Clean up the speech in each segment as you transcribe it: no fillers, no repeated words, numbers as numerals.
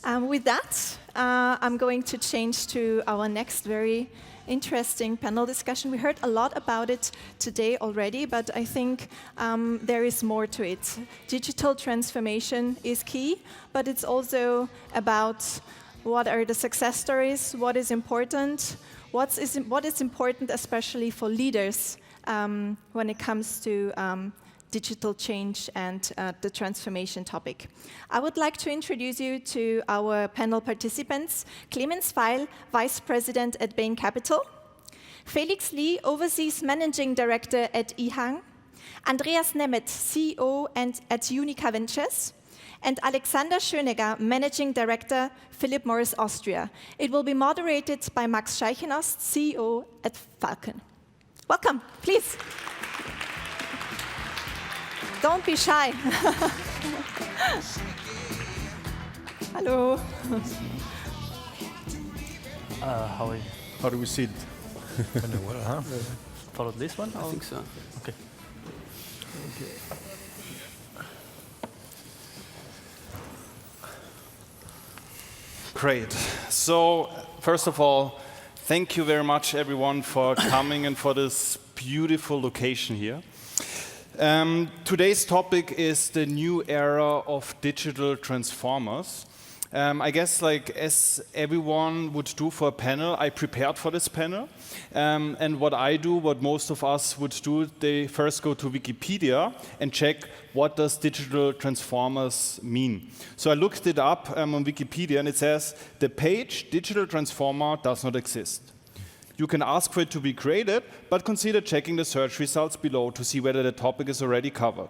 With that, I'm going to change to our next very interesting panel discussion. We heard a lot about it today already, but I think there is more to it. Digital transformation is key, but it's also about what are the success stories, what is important, what is important especially for leaders when it comes to digital change and the transformation topic. I would like to introduce you to our panel participants. Clemens Pfeil, Vice President at Bain Capital. Felix Lee, Overseas Managing Director at EHang. Andreas Nemeth, CEO at Unica Ventures. And Alexander Schönegger, Managing Director, Philip Morris Austria. It will be moderated by Max Scheichenost, CEO at Falcon. Welcome, please. Don't be shy. Hello. How do we see it? Follow this one? I think so. Okay. Great. So, first of all, thank you very much, everyone, for coming and for this beautiful location here. Today's topic is the new era of digital transformers. I guess, like as everyone would do for a panel, I prepared for this panel. And what I do, what most of us would do, they first go to Wikipedia and check what does digital transformers mean. So I looked it up on Wikipedia, and it says the page digital transformer does not exist. You can ask for it to be created, but consider checking the search results below to see whether the topic is already covered.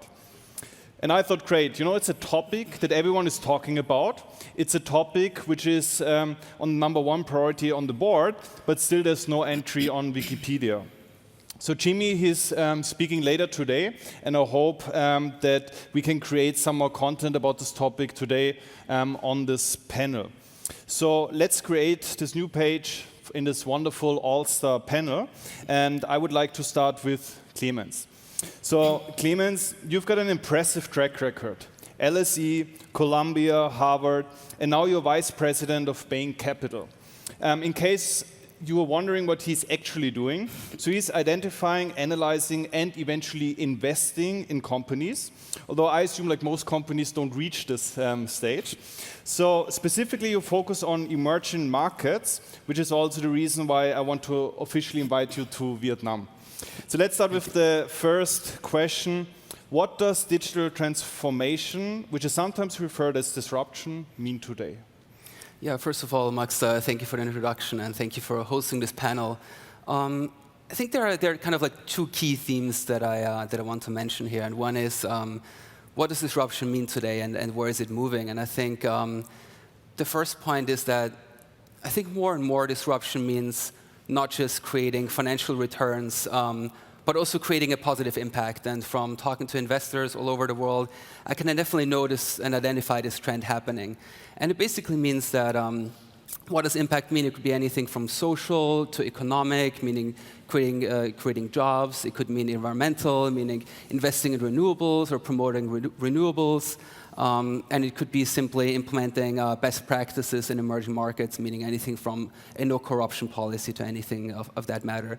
And I thought, great, it's a topic that everyone is talking about. It's a topic which is on #1 priority on the board, but still there's no entry on Wikipedia. So Jimmy, he's speaking later today, and I hope that we can create some more content about this topic today on this panel. So let's create this new page in this wonderful all-star panel, and I would like to start with Clemens. So Clemens, you've got an impressive track record. LSE, Columbia, Harvard, and now you're Vice President of Bain Capital. In case you were wondering what he's actually doing, so he's identifying, analyzing, and eventually investing in companies, although I assume like most companies don't reach this stage. So specifically you focus on emerging markets, which is also the reason why I want to officially invite you to Vietnam. So let's start with the first question. What does digital transformation, which is sometimes referred as disruption, mean today? Yeah, first of all, Max, thank you for the introduction and thank you for hosting this panel. I think there are kind of like two key themes that I want to mention here. And one is, what does disruption mean today and where is it moving? And I think the first point is that I think more and more disruption means not just creating financial returns, but also creating a positive impact. And from talking to investors all over the world, I can definitely notice and identify this trend happening. And it basically means that what does impact mean? It could be anything from social to economic, meaning creating jobs. It could mean environmental, meaning investing in renewables or promoting renewables. And it could be simply implementing best practices in emerging markets, meaning anything from a no-corruption policy to anything of that matter.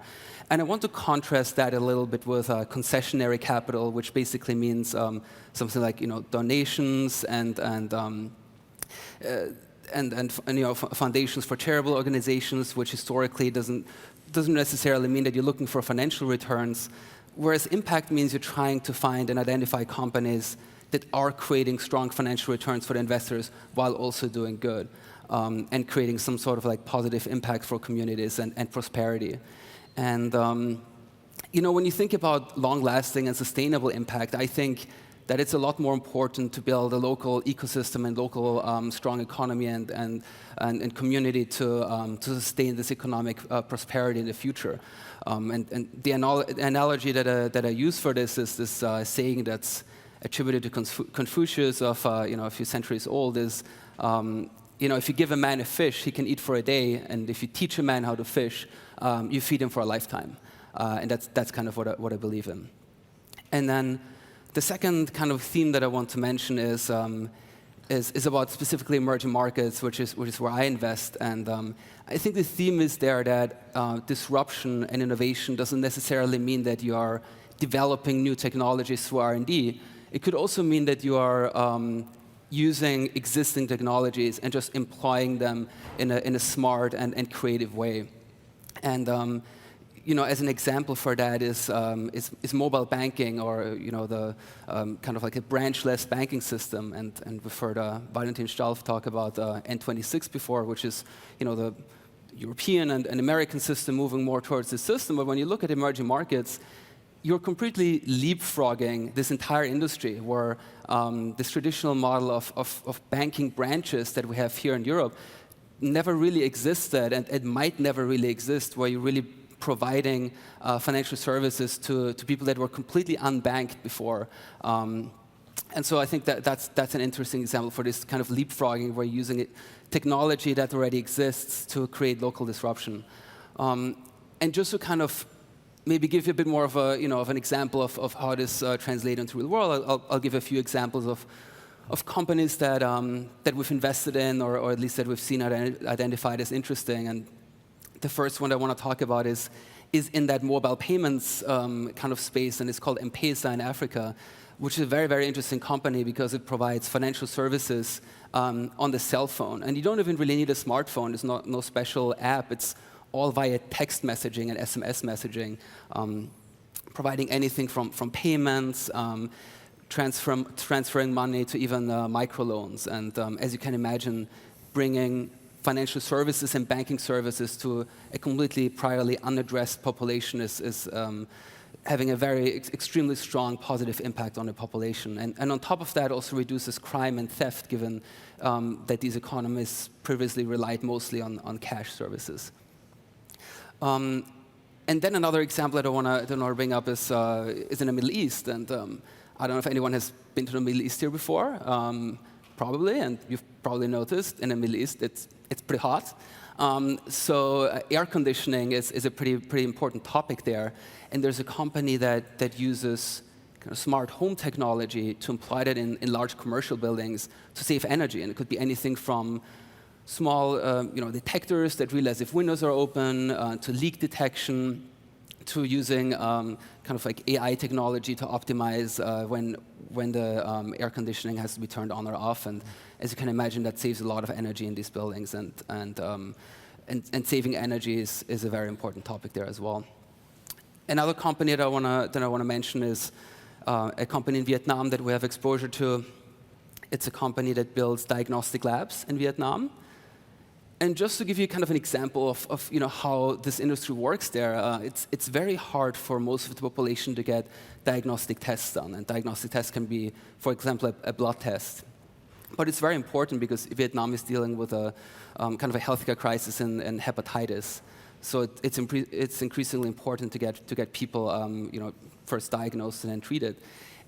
And I want to contrast that a little bit with concessionary capital, which basically means something like donations and foundations for charitable organizations, which historically doesn't necessarily mean that you're looking for financial returns, whereas impact means you're trying to find and identify companies that are creating strong financial returns for the investors while also doing good and creating some sort of like positive impact for communities and prosperity. And when you think about long-lasting and sustainable impact, I think that it's a lot more important to build a local ecosystem and local strong economy and community to sustain this economic prosperity in the future. And the analogy that I use for this is this saying that's attributed to Confucius of a few centuries old is, if you give a man a fish, he can eat for a day, and if you teach a man how to fish, you feed him for a lifetime. And that's kind of what I believe in. And then the second kind of theme that I want to mention is is about specifically emerging markets, which is where I invest. And I think the theme is there that disruption and innovation doesn't necessarily mean that you are developing new technologies through R&D. It could also mean that you are using existing technologies and just employing them in a smart and creative way. And as an example for that is mobile banking, or the kind of like a branchless banking system. And we've heard Valentin Stalf talk about N26 before, which is the European and American system moving more towards this system. But when you look at emerging markets, you're completely leapfrogging this entire industry, where this traditional model of banking branches that we have here in Europe never really existed, and it might never really exist, where you're really providing financial services to people that were completely unbanked before. And so I think that's an interesting example for this kind of leapfrogging, where you're using technology that already exists to create local disruption. And just to kind of maybe give you a bit more of an example of how this translates into the real world, I'll give a few examples of companies that we've invested in, or at least that we've seen identified as interesting. And the first one I want to talk about is in that mobile payments kind of space, and it's called M-Pesa in Africa, which is a very, very interesting company because it provides financial services on the cell phone. And you don't even really need a smartphone. There's no special app. It's all via text messaging and SMS messaging, providing anything from payments, transferring money to even microloans. And as you can imagine, bringing financial services and banking services to a completely priorly unaddressed population is having a very extremely strong positive impact on the population. And on top of that, also reduces crime and theft, given that these economies previously relied mostly on cash services. And then another example that I want to bring up is in the Middle East. And I don't know if anyone has been to the Middle East here before. Probably, and you've probably noticed in the Middle East it's pretty hot. So air conditioning is a pretty important topic there. And there's a company that uses kind of smart home technology to employ that in large commercial buildings to save energy. And it could be anything from small detectors that realize if windows are open, to leak detection, to using kind of like AI technology to optimize when the air conditioning has to be turned on or off. And as you can imagine, that saves a lot of energy in these buildings. And saving energy is a very important topic there as well. Another company that I want to mention is a company in Vietnam that we have exposure to. It's a company that builds diagnostic labs in Vietnam. And just to give you kind of an example of how this industry works there, it's very hard for most of the population to get diagnostic tests done. And diagnostic tests can be, for example, a blood test. But it's very important because Vietnam is dealing with a kind of a healthcare crisis in hepatitis. So it's increasingly important to get people first diagnosed and then treated.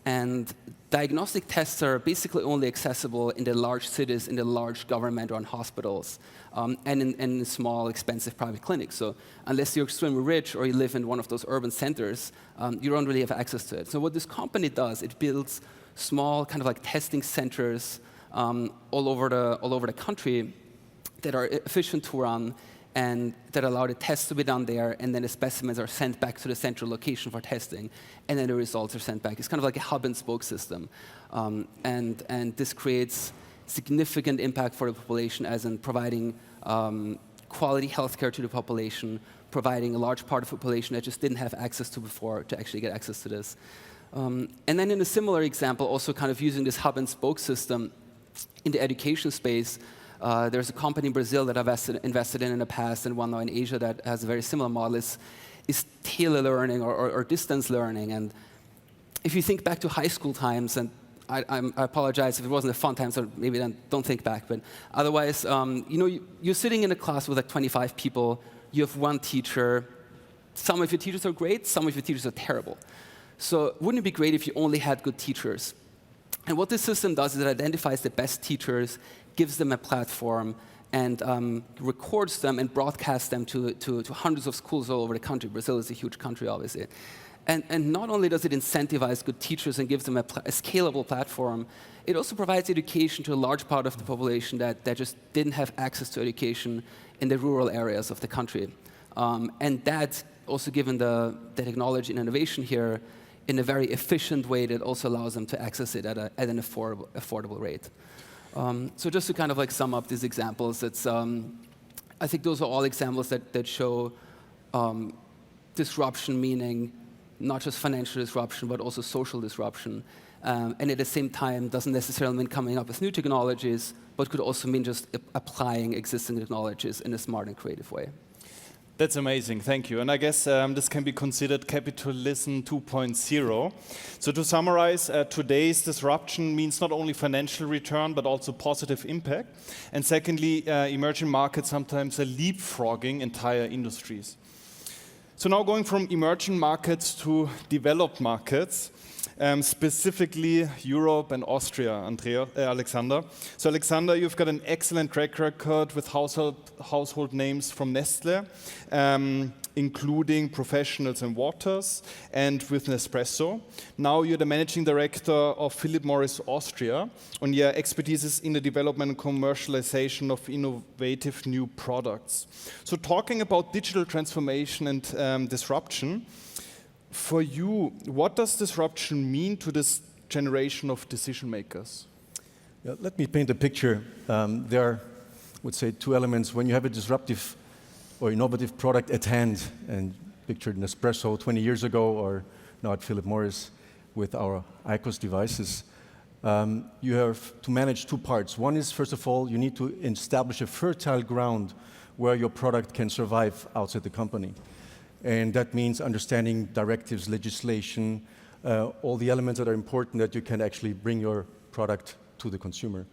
And diagnostic tests are basically only accessible in the large cities, in the large government-run hospitals, and in small, expensive private clinics. So unless you're extremely rich or you live in one of those urban centers, you don't really have access to it. So what this company does, it builds small kind of like testing centers all over the country that are efficient to run, and that allow the tests to be done there, and then the specimens are sent back to the central location for testing, and then the results are sent back. It's kind of like a hub-and-spoke system. And this creates significant impact for the population, as in providing quality healthcare to the population, providing a large part of the population that just didn't have access to before to actually get access to this. And then in a similar example, also kind of using this hub-and-spoke system in the education space, there's a company in Brazil that I've invested in the past, and one now in Asia that has a very similar model, is telelearning or distance learning. And if you think back to high school times, and I apologize if it wasn't a fun time, so maybe then don't think back, but otherwise, you're sitting in a class with like 25 people, you have one teacher, some of your teachers are great, some of your teachers are terrible. So wouldn't it be great if you only had good teachers? And what this system does is it identifies the best teachers, gives them a platform, and records them and broadcasts them to hundreds of schools all over the country. Brazil is a huge country, obviously. And not only does it incentivize good teachers and gives them a scalable platform, it also provides education to a large part of the population that just didn't have access to education in the rural areas of the country. And that, also given the technology and innovation here, in a very efficient way that also allows them to access it at an affordable rate. So just to kind of like sum up these examples, it's, I think those are all examples that show disruption, meaning not just financial disruption, but also social disruption. And at the same time, doesn't necessarily mean coming up with new technologies, but could also mean just applying existing technologies in a smart and creative way. That's amazing, thank you. And I guess this can be considered capitalism 2.0. So to summarize, today's disruption means not only financial return, but also positive impact. And secondly, emerging markets sometimes are leapfrogging entire industries. So now going from emerging markets to developed markets, specifically Europe and Austria, Alexander. So Alexander, you've got an excellent track record with household names from Nestle, including Professionals and Waters, and with Nespresso. Now you're the managing director of Philip Morris Austria, and your expertise is in the development and commercialization of innovative new products. So talking about digital transformation and disruption, for you, what does disruption mean to this generation of decision makers? Yeah, let me paint a picture. There are, I would say, two elements. When you have a disruptive or innovative product at hand, and pictured Nespresso 20 years ago, or now at Philip Morris with our IQOS devices, you have to manage two parts. One is, first of all, you need to establish a fertile ground where your product can survive outside the company. And that means understanding directives, legislation, all the elements that are important that you can actually bring your product to the consumer.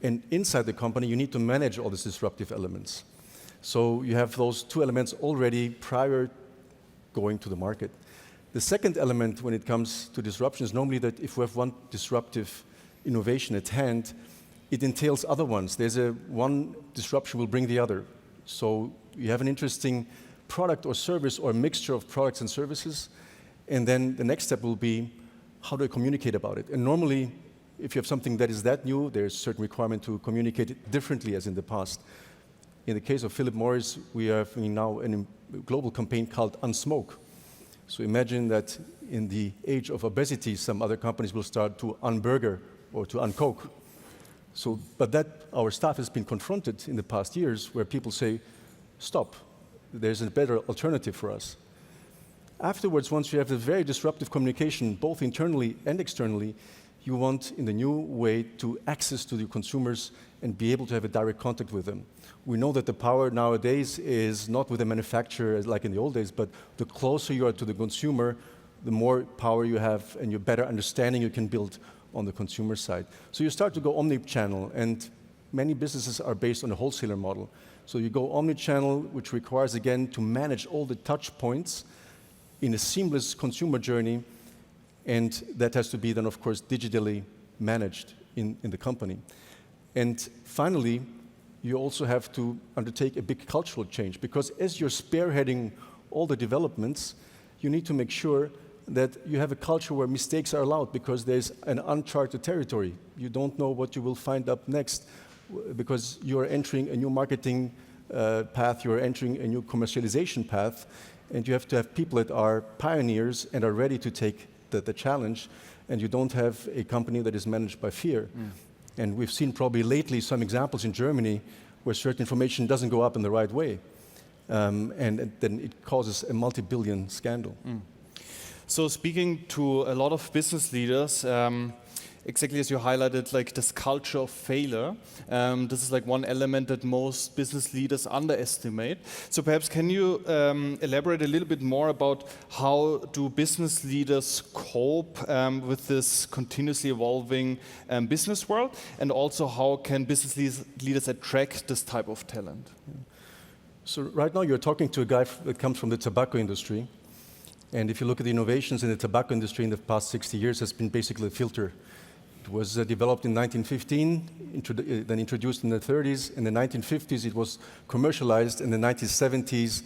And inside the company, you need to manage all these disruptive elements. So you have those two elements already prior going to the market. The second element when it comes to disruption is normally that if we have one disruptive innovation at hand, it entails other ones. One disruption will bring the other. So you have an interesting product or service or a mixture of products and services, and then the next step will be how do I communicate about it? And normally, if you have something that is that new, there's a certain requirement to communicate it differently as in the past. In the case of Philip Morris, we have now a global campaign called Unsmoke. So imagine that in the age of obesity, some other companies will start to unburger or to uncoke. So, but that our staff has been confronted in the past years where people say, stop. There's a better alternative for us. Afterwards, once you have a very disruptive communication, both internally and externally, you want, in the new way, to access to the consumers and be able to have a direct contact with them. We know that the power nowadays is not with the manufacturer like in the old days, but the closer you are to the consumer, the more power you have and your better understanding you can build on the consumer side. So you start to go omni-channel, and many businesses are based on a wholesaler model. So you go omni-channel, which requires, again, to manage all the touch points in a seamless consumer journey, and that has to be then, of course, digitally managed in the company. And finally, you also have to undertake a big cultural change, because as you're spearheading all the developments, you need to make sure that you have a culture where mistakes are allowed, because there's an uncharted territory. You don't know what you will find up next, because you're entering a new marketing path, you're entering a new commercialization path, and you have to have people that are pioneers and are ready to take the challenge, and you don't have a company that is managed by fear. And we've seen probably lately some examples in Germany where certain information doesn't go up in the right way, and then it causes a multi-billion scandal. So speaking to a lot of business leaders, exactly as you highlighted, like this culture of failure. This is like one element that most business leaders underestimate. So perhaps can you elaborate a little bit more about how do business leaders cope with this continuously evolving business world, and also how can business leaders attract this type of talent? So right now you're talking to a guy that comes from the tobacco industry. And if you look at the innovations in the tobacco industry in the past 60 years, has been basically a filter. It was developed in 1915, then introduced in the 30s. In the 1950s, it was commercialized. In the 1970s,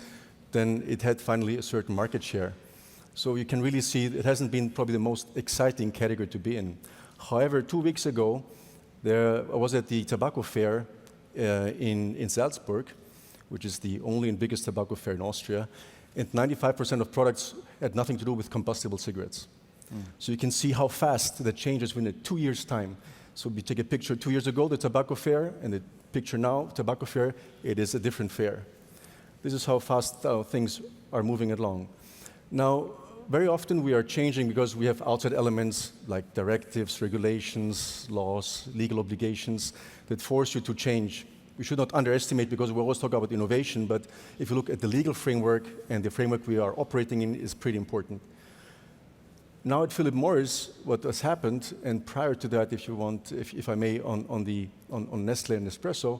then it had finally a certain market share. So you can really see it hasn't been probably the most exciting category to be in. However, 2 weeks ago, I was at the tobacco fair in Salzburg, which is the only and biggest tobacco fair in Austria, and 95% of products had nothing to do with combustible cigarettes. So you can see how fast that changes within 2 years' time. So we take a picture 2 years ago, the tobacco fair, and the picture now, tobacco fair, it is a different fair. This is how fast things are moving along. Now, very often we are changing because we have outside elements like directives, regulations, laws, legal obligations that force you to change. We should not underestimate, because we always talk about innovation, but if you look at the legal framework, and the framework we are operating in is pretty important. Now at Philip Morris, what has happened, and prior to that, if you want, if I may, on Nestle and Nespresso,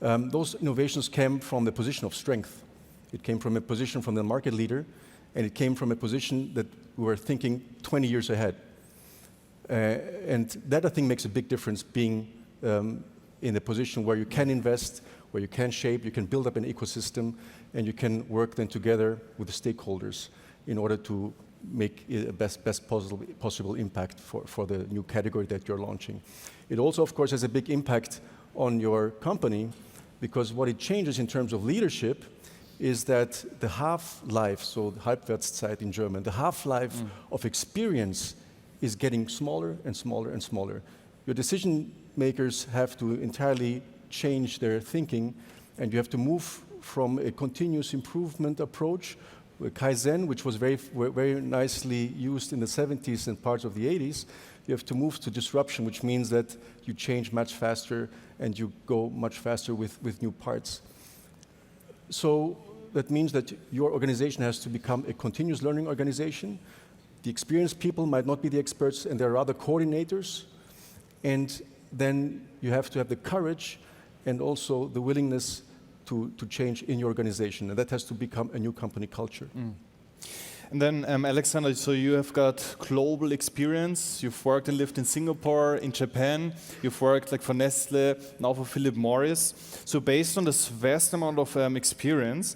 those innovations came from the position of strength. It came from a position from the market leader, and it came from a position that we were thinking 20 years ahead. And that, I think, makes a big difference, being in a position where you can invest, where you can shape, you can build up an ecosystem, and you can work then together with the stakeholders in order to make a best possible impact for the new category that you're launching. It also, of course, has a big impact on your company, because what it changes in terms of leadership is that the half-life, so the Halbwertszeit in German, the half-life of experience is getting smaller and smaller and smaller. Your decision makers have to entirely change their thinking, and you have to move from a continuous improvement approach, Kaizen, which was very nicely used in the 70s and parts of the 80s. You have to move to disruption, which means that you change much faster and you go much faster with new parts. So that means that your organization has to become a continuous learning organization. The experienced people might not be the experts, and they're rather coordinators. And then you have to have the courage and also the willingness to change in your organization, and that has to become a new company culture. And then, Alexander, so you have got global experience. You've worked and lived in Singapore, in Japan. You've worked like for Nestle, now for Philip Morris. So based on this vast amount of experience,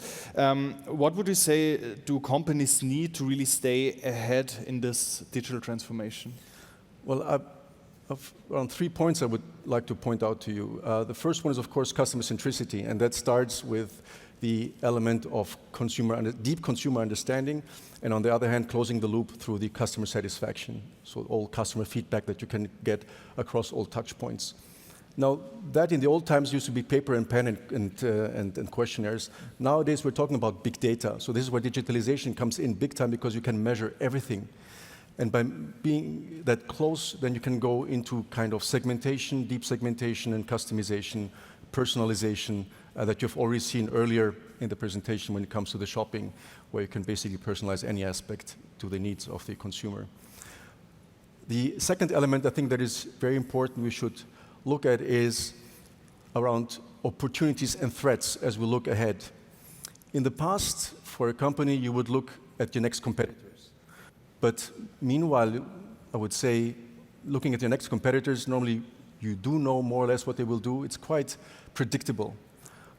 what would you say do companies need to really stay ahead in this digital transformation? Well, around 3 points I would like to point out to you. The first one is, of course, customer centricity, and that starts with the element of deep consumer understanding, and on the other hand, closing the loop through the customer satisfaction, so all customer feedback that you can get across all touch points. Now, that in the old times used to be paper and pen and questionnaires. Nowadays, we're talking about big data. So this is where digitalization comes in big time, because you can measure everything. And by being that close, then you can go into kind of segmentation, deep segmentation and customization, personalization that you've already seen earlier in the presentation when it comes to the shopping, where you can basically personalize any aspect to the needs of the consumer. The second element I think that is very important we should look at is around opportunities and threats as we look ahead. In the past, for a company, you would look at your next competitor. But meanwhile, I would say, looking at your next competitors, normally you do know more or less what they will do. It's quite predictable.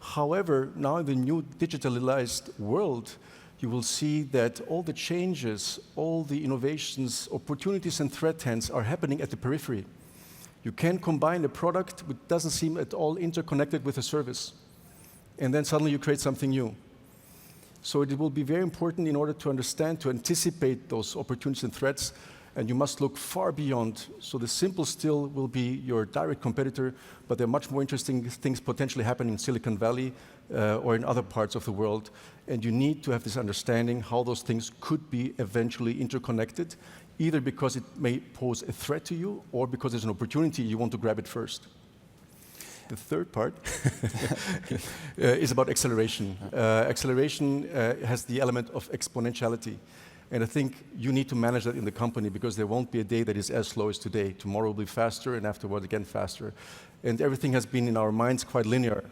However, now in the new digitalized world, you will see that all the changes, all the innovations, opportunities and threat trends are happening at the periphery. You can combine a product which doesn't seem at all interconnected with a service, and then suddenly you create something new. So it will be very important in order to understand, to anticipate those opportunities and threats, and you must look far beyond. So the simple still will be your direct competitor, but there are much more interesting things potentially happening in Silicon Valley or in other parts of the world, and you need to have this understanding how those things could be eventually interconnected, either because it may pose a threat to you or because there's an opportunity you want to grab it first. The third part is about acceleration. Acceleration has the element of exponentiality. And I think you need to manage that in the company, because there won't be a day that is as slow as today. Tomorrow will be faster, and afterward again faster. And everything has been in our minds quite linear.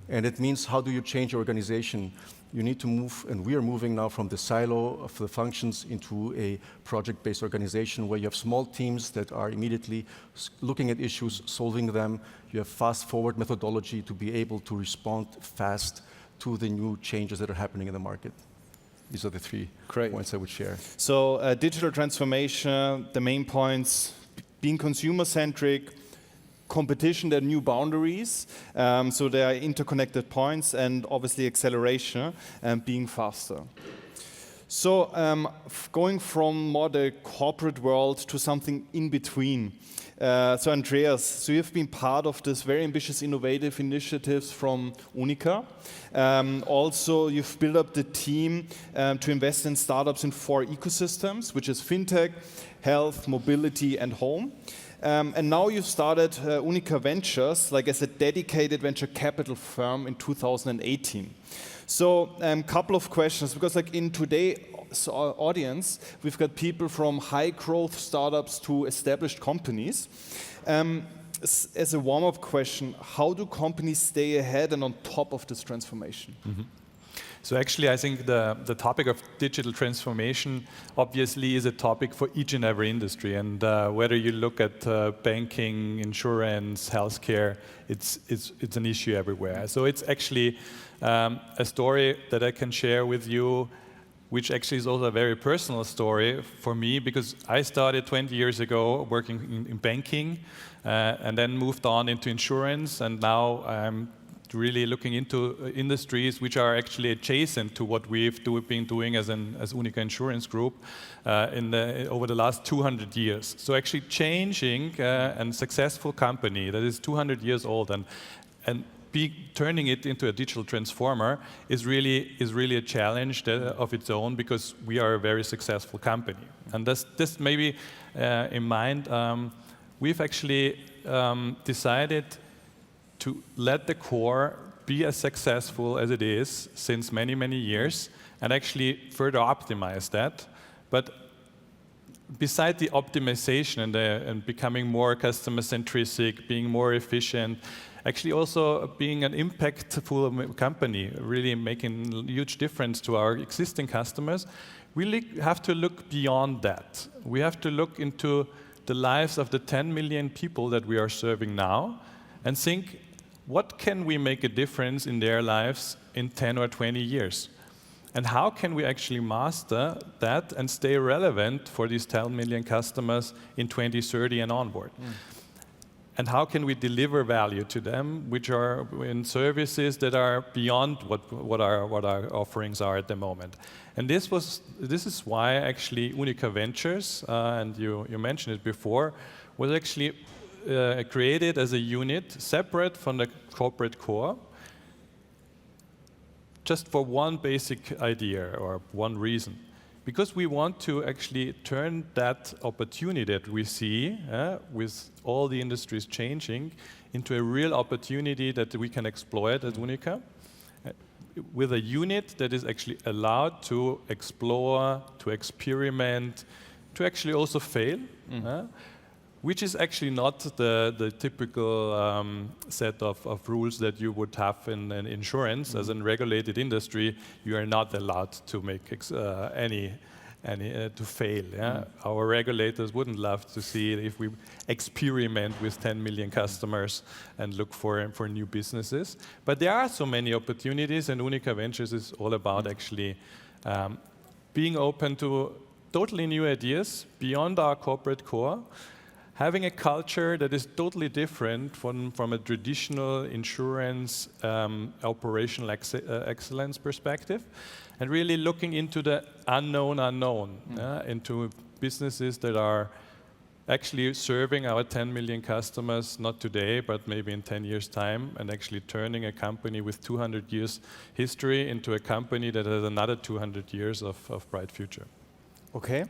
And it means, how do you change your organization? You need to move, and we are moving now from the silo of the functions into a project-based organization where you have small teams that are immediately looking at issues, solving them. You have fast-forward methodology to be able to respond fast to the new changes that are happening in the market. These are the 3 Great. points I would share. So digital transformation, the main points, being consumer-centric, competition, there are new boundaries, so there are interconnected points, and obviously acceleration and being faster. So going from more the corporate world to something in between. So Andreas, so you've been part of this very ambitious, innovative initiatives from Unica. Also, you've built up the team to invest in startups in 4 ecosystems, which is fintech, health, mobility, and home. And now you've started Unica Ventures, like as a dedicated venture capital firm in 2018. So a couple of questions, because like in today's audience, we've got people from high growth startups to established companies. As a warm-up question, how do companies stay ahead and on top of this transformation? So actually, I think the topic of digital transformation obviously is a topic for each and every industry. And whether you look at banking, insurance, healthcare, it's an issue everywhere. So it's actually a story that I can share with you, which actually is also a very personal story for me, because I started 20 years ago working in banking and then moved on into insurance, and now I'm really looking into industries which are actually adjacent to what we've been doing as Unica Insurance Group over the last 200 years. So actually changing a successful company that is 200 years old and turning it into a digital transformer is really a challenge of its own, because we are a very successful company. And this maybe in mind, we've actually decided to let the core be as successful as it is since many, many years, and actually further optimize that. But beside the optimization and becoming more customer-centric, being more efficient, actually also being an impactful company, really making a huge difference to our existing customers, we have to look beyond that. We have to look into the lives of the 10 million people that we are serving now and think, what can we make a difference in their lives in 10 or 20 years? And how can we actually master that and stay relevant for these 10 million customers in 2030 and onward? And how can we deliver value to them, which are in services that are beyond what our offerings are at the moment? And this is why actually Unica Ventures, and you mentioned it before, was actually created as a unit separate from the corporate core, just for one basic idea or one reason. Because we want to actually turn that opportunity that we see with all the industries changing into a real opportunity that we can exploit at Unica, with a unit that is actually allowed to explore, to experiment, to actually also fail, which is actually not the typical set of rules that you would have in insurance. As a regulated industry, you are not allowed to make to fail. Our regulators wouldn't love to see it if we experiment with 10 million customers and look for new businesses. But there are so many opportunities, and Unica Ventures is all about actually being open to totally new ideas beyond our corporate core, having a culture that is totally different from a traditional insurance operational excellence perspective, and really looking into the unknown, into businesses that are actually serving our 10 million customers, not today, but maybe in 10 years' time, and actually turning a company with 200 years history into a company that has another 200 years of bright future. Okay,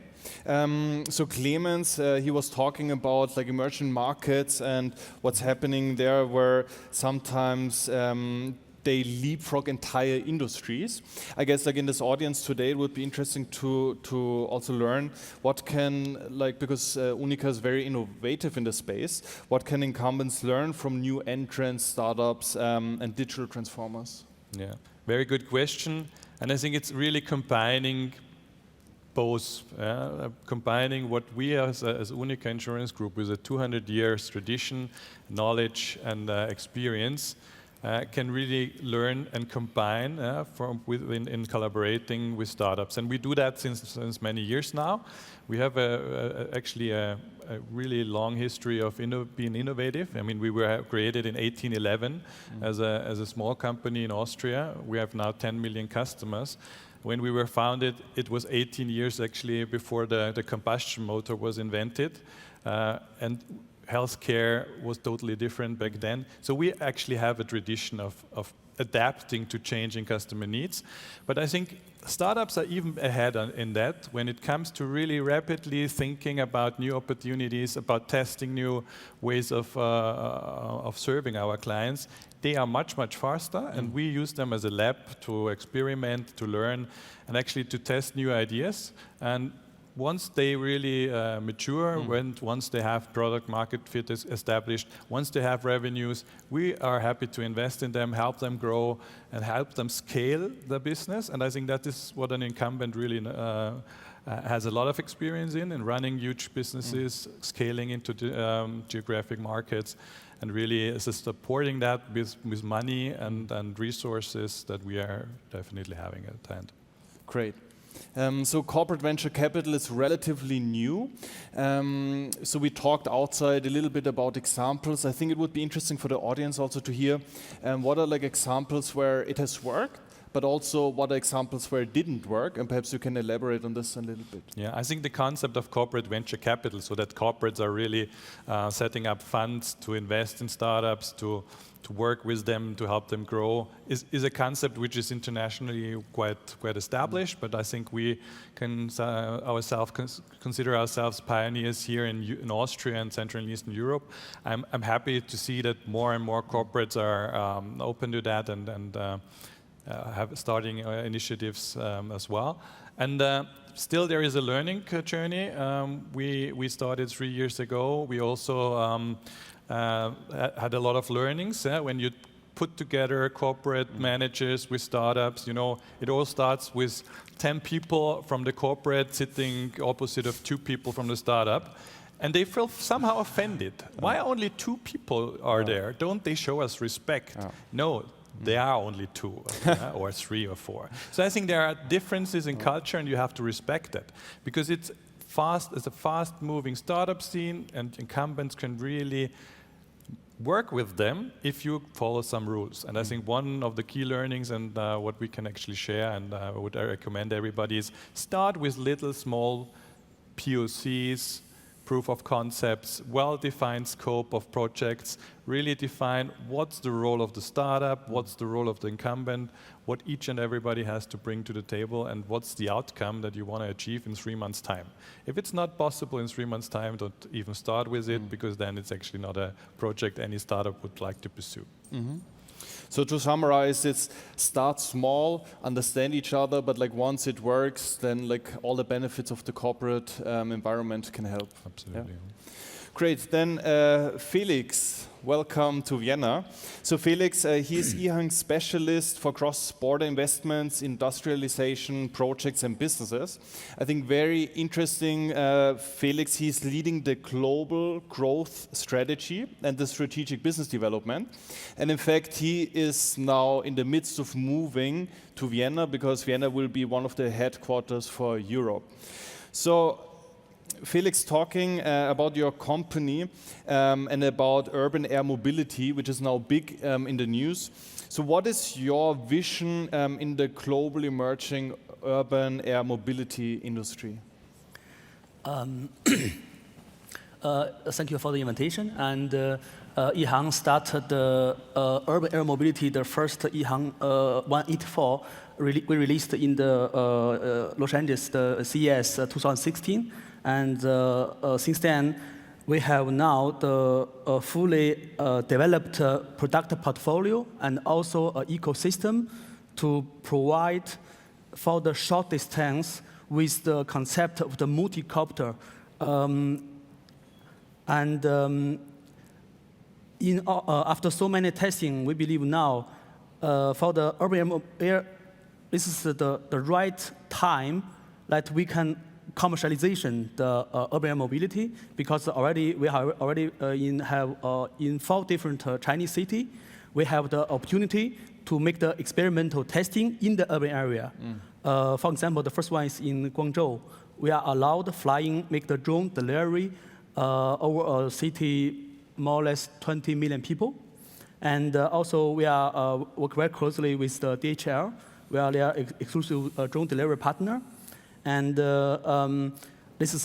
so Clemens, he was talking about like emerging markets and what's happening there, where sometimes they leapfrog entire industries. I guess like in this audience today, it would be interesting to also learn what can, like, because Unica is very innovative in this space, what can incumbents learn from new entrants, startups, and digital transformers? Yeah, very good question, and I think it's really combining both, combining what we as Unica Insurance Group with a 200 years tradition, knowledge and experience, can really learn and combine in collaborating with startups. And we do that since many years now. We have actually a really long history of being innovative. I mean, we were created in 1811 as a small company in Austria. We have now 10 million customers. When we were founded, it was 18 years actually before the combustion motor was invented. And healthcare was totally different back then. So we actually have a tradition of adapting to changing customer needs. But I think startups are even ahead in that when it comes to really rapidly thinking about new opportunities, about testing new ways of serving our clients. They are much, much faster, and we use them as a lab to experiment, to learn, and actually to test new ideas. And once they really mature, once they have product market fit established, once they have revenues, we are happy to invest in them, help them grow, and help them scale the business. And I think that is what an incumbent really has a lot of experience in running huge businesses, scaling into geographic markets, and really supporting that with money and resources that we are definitely having at hand. Great. So corporate venture capital is relatively new. So we talked outside a little bit about examples. I think it would be interesting for the audience also to hear what are like examples where it has worked, but also what are examples where it didn't work, and perhaps you can elaborate on this a little bit. Yeah, I think the concept of corporate venture capital, so that corporates are really setting up funds to invest in startups, to work with them, to help them grow, is a concept which is internationally quite established. But I think we can consider ourselves pioneers here in Austria and Central and Eastern Europe. I'm happy to see that more and more corporates are open to that and have starting initiatives as well. And still there is a learning journey. We started 3 years ago. We also had a lot of learnings. When you put together corporate managers with startups, you know, it all starts with 10 people from the corporate sitting opposite of 2 people from the startup. And they feel somehow offended. Why only 2 people are there? Don't they show us respect? No. There are only 2 or 3 or 4. So I think there are differences in culture, and you have to respect that, because it's a fast-moving startup scene, and incumbents can really work with them if you follow some rules. And I think one of the key learnings and what we can actually share, and I would recommend everybody, is start with little small POCs, proof of concepts, well-defined scope of projects, really define what's the role of the startup, what's the role of the incumbent, what each and everybody has to bring to the table, and what's the outcome that you want to achieve in 3 months' time. If it's not possible in 3 months' time, don't even start with it, because then it's actually not a project any startup would like to pursue. So to summarize, it's start small, understand each other, but like once it works, then like all the benefits of the corporate environment can help. Absolutely. Yeah. Great. Then Felix, welcome to Vienna. So Felix, he is EHang's specialist for cross-border investments, industrialization, projects and businesses. I think very interesting, Felix, he's leading the global growth strategy and the strategic business development. And in fact, he is now in the midst of moving to Vienna, because Vienna will be one of the headquarters for Europe. So Felix, talking about your company and about urban air mobility, which is now big in the news. So what is your vision in the globally emerging urban air mobility industry? Thank you for the invitation. And EHang started urban air mobility, the first EHang 184, we released in the Los Angeles, the CES 2016. And since then, we have now the fully developed product portfolio and also an ecosystem to provide for the short distance with the concept of the multi-copter. After so many testing, we believe now for the urban air, this is the right time that we can commercialization the urban air mobility, because we have already in 4 different Chinese cities. we have the opportunity to make the experimental testing in the urban area. For example, the first one is in Guangzhou. We are allowed flying, make the drone delivery over a city more or less 20 million people. And also we are work very closely with the DHL. We are their exclusive drone delivery partner. And this is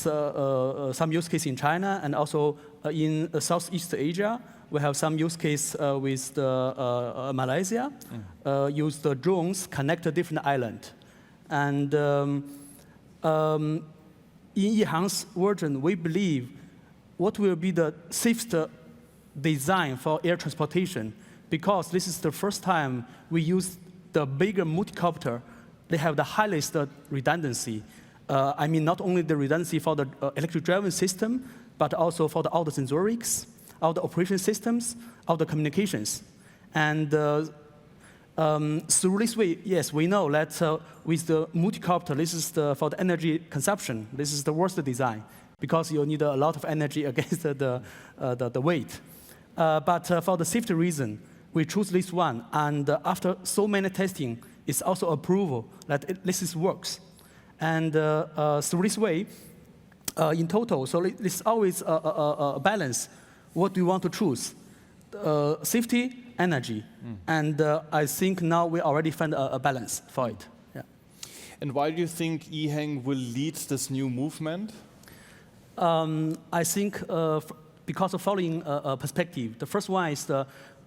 some use case in China, and also in Southeast Asia. We have some use case with Malaysia. Use the drones connect a different island. And in Yihang's version, we believe what will be the safest design for air transportation, because this is the first time we use the bigger multicopter. They have the highest redundancy. I mean, not only the redundancy for the electric driving system, but also for all the sensorics, all the operation systems, all the communications. And through this way, yes, we know that with the multicopter, this is for the energy consumption. This is the worst design, because you need a lot of energy against the weight. But for the safety reason, we choose this one. And after so many testing, it's also approval that this works. And through this way, in total, so it's always a balance. What do you want to choose? Safety, energy. And I think now we already found a balance for it. Yeah. And why do you think Yihang will lead this new movement? I think because of following perspective. The first one is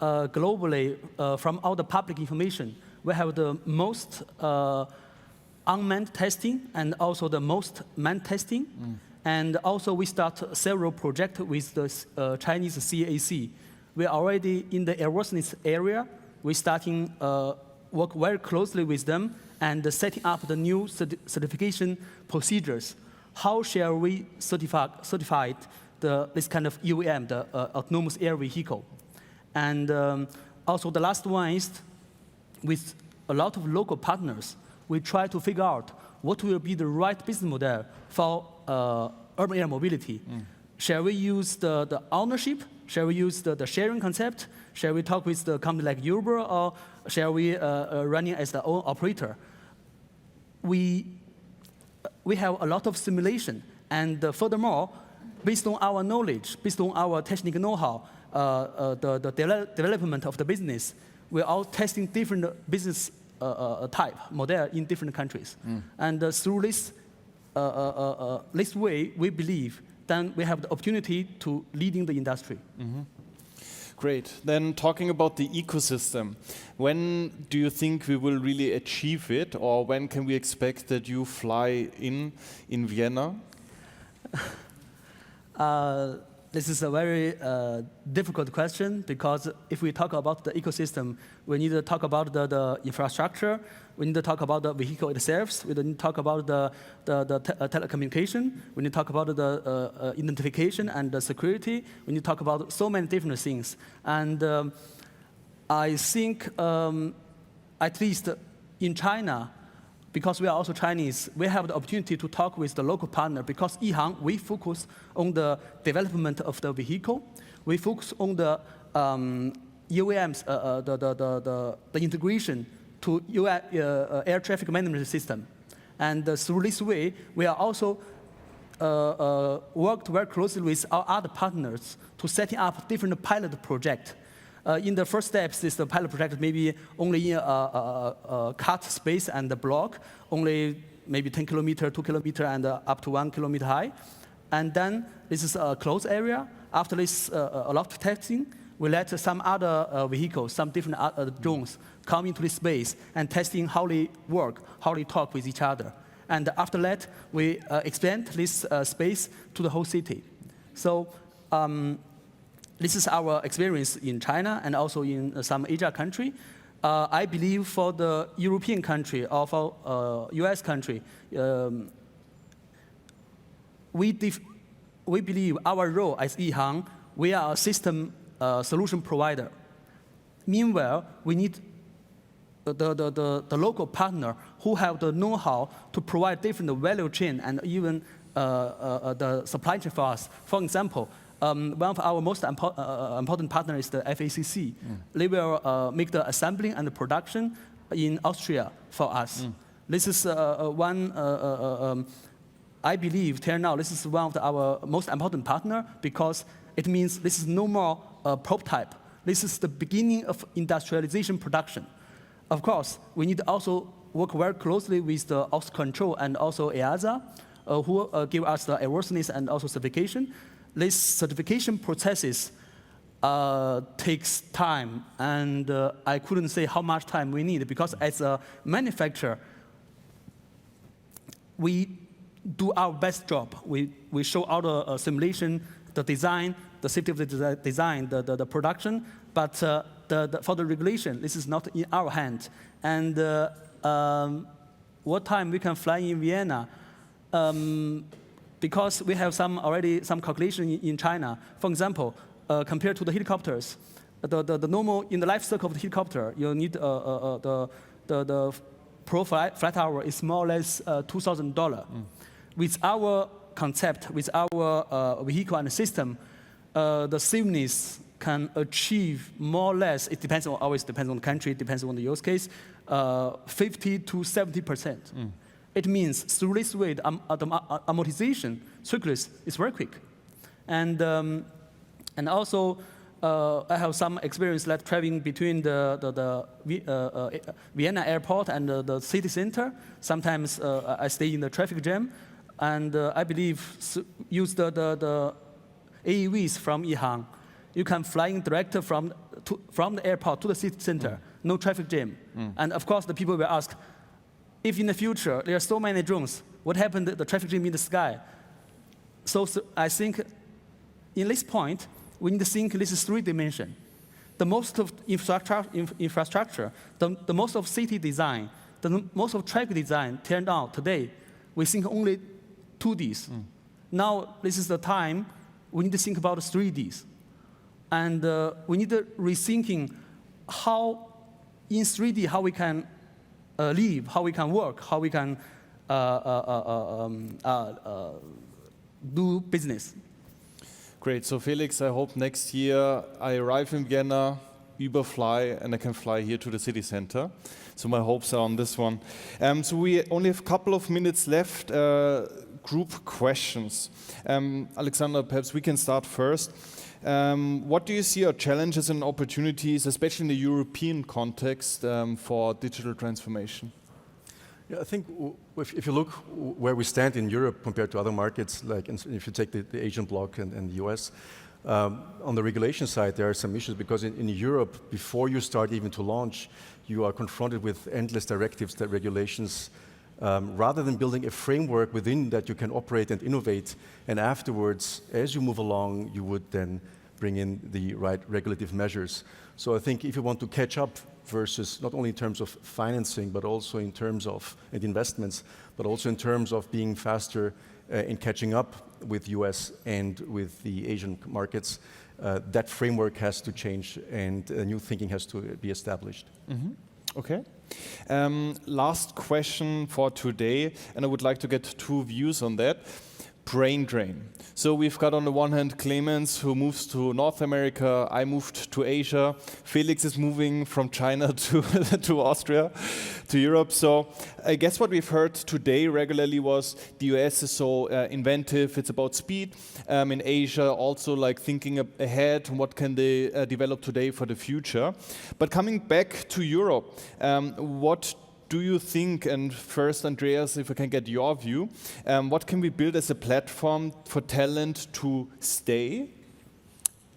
globally, from all the public information, we have the most unmanned testing and also the most manned testing. And also we start several projects with the Chinese CAC. We're already in the airworthiness area. We're starting work very closely with them and setting up the new certification procedures. How shall we certify this kind of UAM, the autonomous air vehicle? And also the last one is, with a lot of local partners, we try to figure out what will be the right business model for urban air mobility. Shall we use the ownership? Shall we use the sharing concept? Shall we talk with the company like Uber, or shall we run it as the own operator? We have a lot of simulation, and furthermore, based on our knowledge, based on our technical know-how, the development of the business, we're all testing different business type, model in different countries. And through this way, we believe then we have the opportunity to leading the industry. Great. Then talking about the ecosystem, when do you think we will really achieve it, or when can we expect that you fly in Vienna? This is a very difficult question, because if we talk about the ecosystem, we need to talk about the infrastructure, we need to talk about the vehicle itself, we need to talk about the telecommunication, we need to talk about the identification and the security, we need to talk about so many different things. And I think at least in China, because we are also Chinese, we have the opportunity to talk with the local partner, because Yihang, we focus on the development of the vehicle. We focus on the UAMs, the integration to air traffic management system. And through this way, we are also worked very closely with our other partners to setting up different pilot projects. In the first steps, this pilot project maybe only in a cut space and a block, only maybe 10 kilometer, 2 kilometer, and up to 1 kilometer high. And then this is a closed area. After this, a lot of testing, we let some other vehicles, some different drones come into this space and testing how they work, how they talk with each other. And after that, we expand this space to the whole city. So this is our experience in China and also in some Asia country. I believe for the European country or for US country, we believe our role as Yihang, we are a system solution provider. Meanwhile, we need the local partner who have the know-how to provide different value chain and even the supply chain for us. For example, one of our most important partners is the FACC. They will make the assembly and the production in Austria for us. This is one, I believe, till now, this is one of our most important partner because it means this is no more a prototype. This is the beginning of industrialization production. Of course, we need to also work very closely with the OS control and also EASA, who give us the airworthiness and also certification. These certification processes takes time, and I couldn't say how much time we need because as a manufacturer, we do our best job. We show all the simulation, the design, the safety of the design, the production, but for the regulation, this is not in our hand. And what time we can fly in Vienna? Because we have already some calculation in China. For example, compared to the helicopters, the normal, in the life cycle of the helicopter, you need the pro flight hour is more or less $2,000. With our concept, with our vehicle and system, the safeness can achieve more or less, it depends on, always depends on the country, it depends on the use case, 50 to 70%. It means through this way, the amortization cyclus is very quick. And also, I have some experience like traveling between the Vienna airport and the city center. Sometimes I stay in the traffic jam, and I believe use the AEVs from Yihang. You can fly in direct from the airport to the city center, no traffic jam. And of course, the people will ask, if in the future there are so many drones, what happened to the traffic jam in the sky? So I think in this point, we need to think this is three dimension. The most of infrastructure, the most of city design, the most of traffic design turned out today, we think only 2Ds. Now, this is the time we need to think about 3Ds. And we need to rethinking how, in 3D, how we can live, how we can work, how we can do business. Great. So Felix, I hope next year I arrive in Vienna, Überfly, and I can fly here to the city center. So my hopes are on this one. So we only have a couple of minutes left. Group questions. Alexander, perhaps we can start first. What do you see are challenges and opportunities, especially in the European context, for digital transformation? Yeah, I think if you look where we stand in Europe compared to other markets, like if you take the Asian bloc and the US, on the regulation side, there are some issues because in Europe, before you start even to launch, you are confronted with endless directives, that regulations, rather than building a framework within that you can operate and innovate, and afterwards, as you move along, you would then bring in the right regulative measures. So I think if you want to catch up versus not only in terms of financing, but also in terms of investments, but also in terms of being faster in catching up with US and with the Asian markets, that framework has to change and new thinking has to be established. Okay. Last question for today, and I would like to get two views on that. Brain drain. So we've got on the one hand Clemens, who moves to North America. I moved to Asia. Felix is moving from China to Austria, to Europe. So I guess what we've heard today regularly was the US is so inventive. It's about speed. In Asia, also like thinking ahead, what can they develop today for the future. But coming back to Europe, what do you think, and first, Andreas, if I can get your view, what can we build as a platform for talent to stay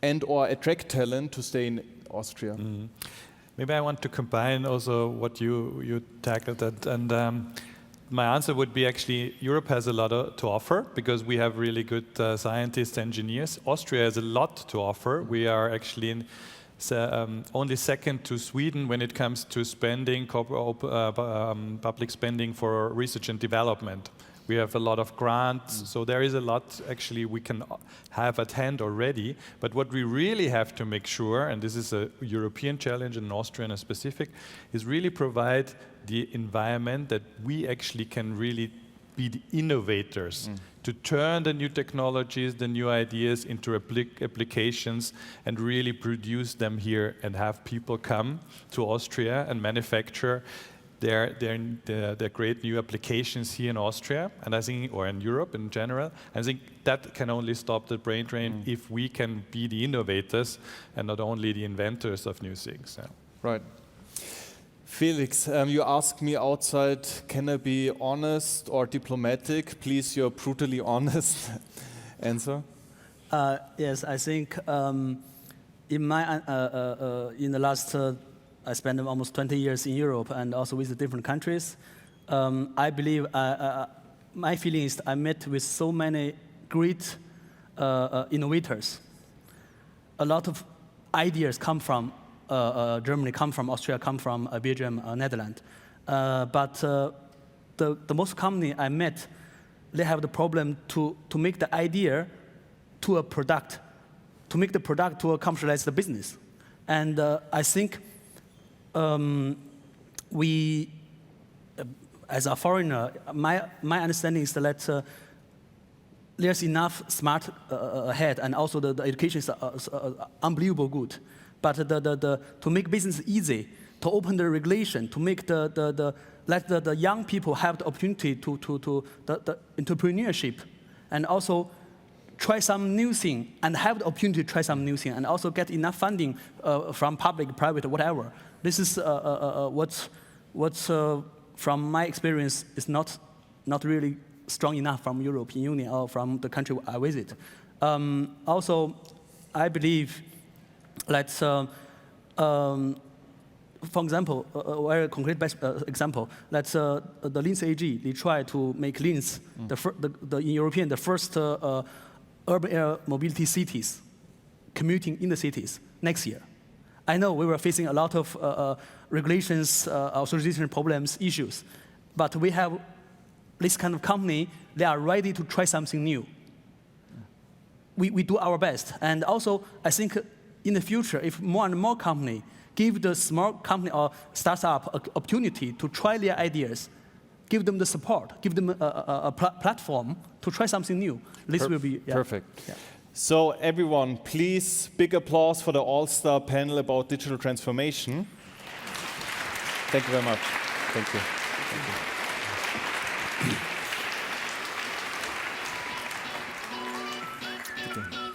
and or attract talent to stay in Austria? Maybe I want to combine also what you tackled that, and my answer would be actually Europe has a lot to offer because we have really good scientists, engineers. Austria has a lot to offer. We are actually only second to Sweden when it comes to spending, public spending for research and development. We have a lot of grants, so there is a lot actually we can have at hand already. But what we really have to make sure, and this is a European challenge and Austrian specific, is really provide the environment that we actually can really be the innovators, to turn the new technologies, the new ideas into applications and really produce them here and have people come to Austria and manufacture their great new applications here in Austria, and I think, or in Europe in general. I think that can only stop the brain drain if we can be the innovators and not only the inventors of new things. Yeah. Right. Felix, you asked me outside, can I be honest or diplomatic? Please, your brutally honest answer. Yes, I think in my in the last I spent almost 20 years in Europe and also with the different countries. I believe my feeling is I met with so many great innovators. A lot of ideas come from Germany, come from Austria, come from Belgium, Netherlands. But the most company I met, they have the problem to make the idea to a product, to make the product to a commercialized business. And I think we, as a foreigner, my understanding is that there's enough smart head, and also the education is unbelievable good. But to make business easy, to open the regulation, to make let the young people have the opportunity to the entrepreneurship, and also try some new thing, and have the opportunity to try some new thing, and also get enough funding from public, private, whatever. This is what's from my experience is not really strong enough from European Union or from the country I visit. Also, I believe that, for example, a very concrete example, that the Linz AG, they try to make Linz, in European, the first urban air mobility cities, commuting in the cities next year. I know we were facing a lot of regulations, authorization problems, issues, but we have this kind of company, they are ready to try something new. We do our best. And also, I think in the future, if more and more companies give the small company or startup an opportunity to try their ideas, give them the support, give them a platform to try something new, this will be perfect. Yeah. So everyone, please, big applause for the all-star panel about digital transformation. Thank you very much. Thank you. Thank you.